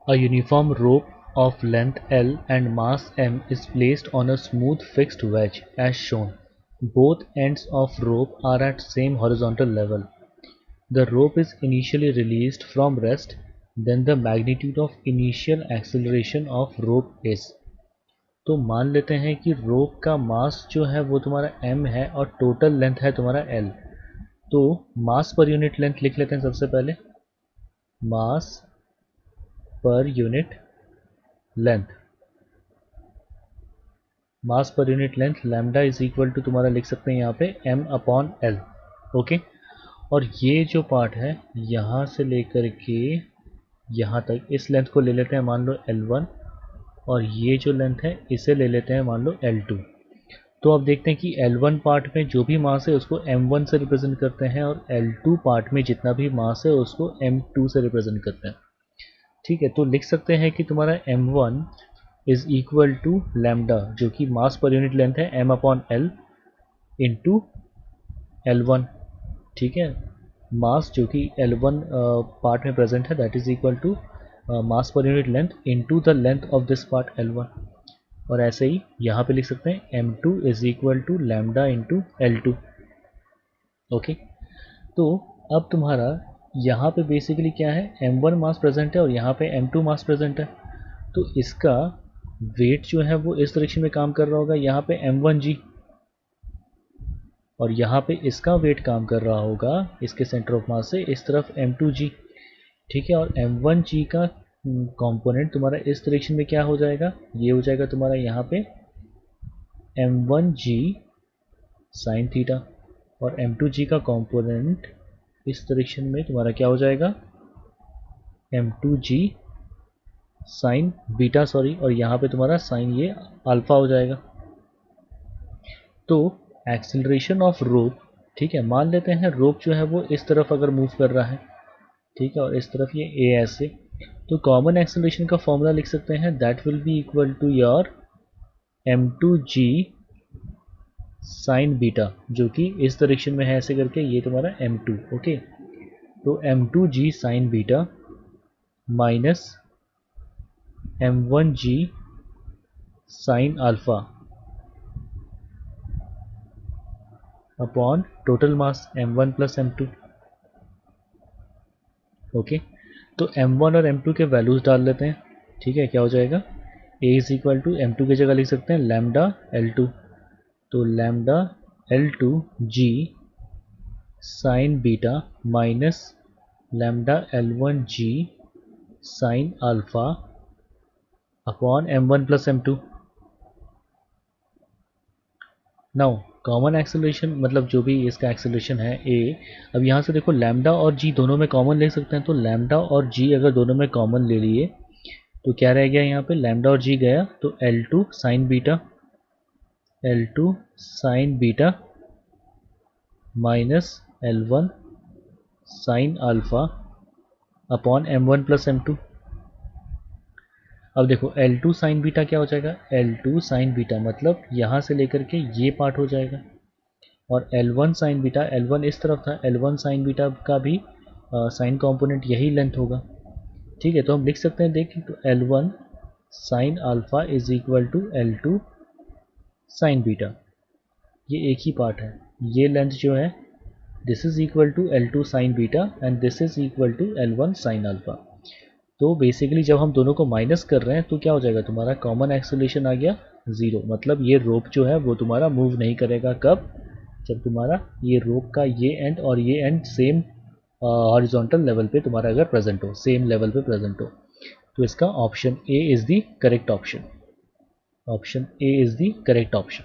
A uniform rope of length L and mass m is placed on a smooth fixed wedge as shown. Both ends of rope are at same horizontal level. The rope is initially released from rest, then the magnitude of initial acceleration of rope is. तो मान लेते हैं कि रोप का मास जो है वो तुम्हारा m है और टोटल लेंथ है तुम्हारा l। तो मास पर यूनिट लेंथ लिख लेते हैं सबसे पहले, मास per unit length, mass per unit length lambda is equal to तुम्हारा लिख सकते हैं यहाँ पे m अपॉन l। ओके, और ये जो पार्ट है यहाँ से लेकर के यहाँ तक, इस लेंथ को ले लेते हैं मान लो L1, और ये जो लेंथ है इसे ले लेते हैं मान लो L2। तो अब देखते हैं कि L1 पार्ट में जो भी मास है उसको M1 से रिप्रेजेंट करते हैं और L2 पार्ट में जितना भी मास है उसको M2 से रिप्रेजेंट करते हैं। ठीक है, तो लिख सकते हैं कि तुम्हारा M1 is equal to lambda, जो कि मास पर यूनिट लेंथ है m upon l into L1। ठीक है, मास जो कि L1 पार्ट में प्रेजेंट है that is equal to mass per unit length into the length of this part L1। और ऐसे ही यहाँ पे लिख सकते हैं M2 is equal to lambda into L2। Okay, तो अब तुम्हारा यहाँ पे बेसिकली क्या है, M1 मास प्रेजेंट है और यहाँ पे M2 मास प्रेजेंट है, तो इसका वेट जो है वो इस डायरेक्शन में काम कर रहा होगा, यहाँ पे M1g, और यहाँ पे इसका वेट काम कर रहा होगा इसके सेंटर ऑफ मास से इस तरफ M2g। ठीक है, और M1g का कंपोनेंट तुम्हारा इस डायरेक्शन में क्या हो जाएगा, ये हो जाएगा तुम्हारा यहाँ पे M1g साइन थीटा, और M2g का कंपोनेंट इस डायरेक्शन में तुम्हारा क्या हो जाएगा, M2g साइन बीटा, सॉरी, और यहाँ पे तुम्हारा साइन ये अल्फा हो जाएगा। तो एक्सेलरेशन ऑफ रोप, ठीक है, मान लेते हैं रोप जो है वो इस तरफ अगर मूव कर रहा है, ठीक है, और इस तरफ ये ए ऐसे, तो कॉमन एक्सेलरेशन का फॉर्मूला लिख सकते हैं that will be equal to your M2g sine beta, जो कि इस डायरेक्शन में है ऐसे करके, ये तुम्हारा M2। ओके, तो M2g sine beta minus M1g sine alpha upon total mass M1 plus M2। Okay, तो M1 और M2 के वैल्यूज डाल लेते हैं। ठीक है, क्या हो जाएगा, A is equal to M2 की जगह लिख सकते हैं लैम्डा L2, तो lambda L2g sign beta minus lambda L1g sine alpha upon M1 plus M2। Now common acceleration, मतलब जो भी इसका एक्सेलरेशन है A, अब यहाँ से देखो लैम्डा और g दोनों में कॉमन ले सकते हैं, तो लैम्डा और g अगर दोनों में कॉमन ले लिए तो क्या रह गया यहाँ पे, लैम्डा और g गया तो L2 sine beta, L2 sine beta minus L1 sine alpha upon M1 plus M2। अब देखो L2 साइन बीटा क्या हो जाएगा, L2 साइन बीटा मतलब यहाँ से लेकर के ये पार्ट हो जाएगा, और L1 साइन बीटा, L1 इस तरफ था, L1 साइन बीटा का भी साइन कंपोनेंट यही लेंथ होगा। ठीक है, तो हम लिख सकते हैं, देखिए, तो L1 sine alpha is equal to L2 sine beta, ये एक ही पार्ट है, ये लेंथ जो है this is equal to L2 sine beta and this is equal to L1 sine alpha. तो बेसिकली जब हम दोनों को माइनस कर रहे हैं तो क्या हो जाएगा, तुम्हारा कॉमन एक्सेलरेशन आ गया 0, मतलब ये रोप जो है वो तुम्हारा मूव नहीं करेगा। कब, जब तुम्हारा ये रोप का ये एंड और ये एंड सेम हॉरिजॉन्टल लेवल पे तुम्हारा अगर प्रेजेंट हो, सेम लेवल पे प्रेजेंट हो। तो इसका option A is the correct option, option A is the correct option.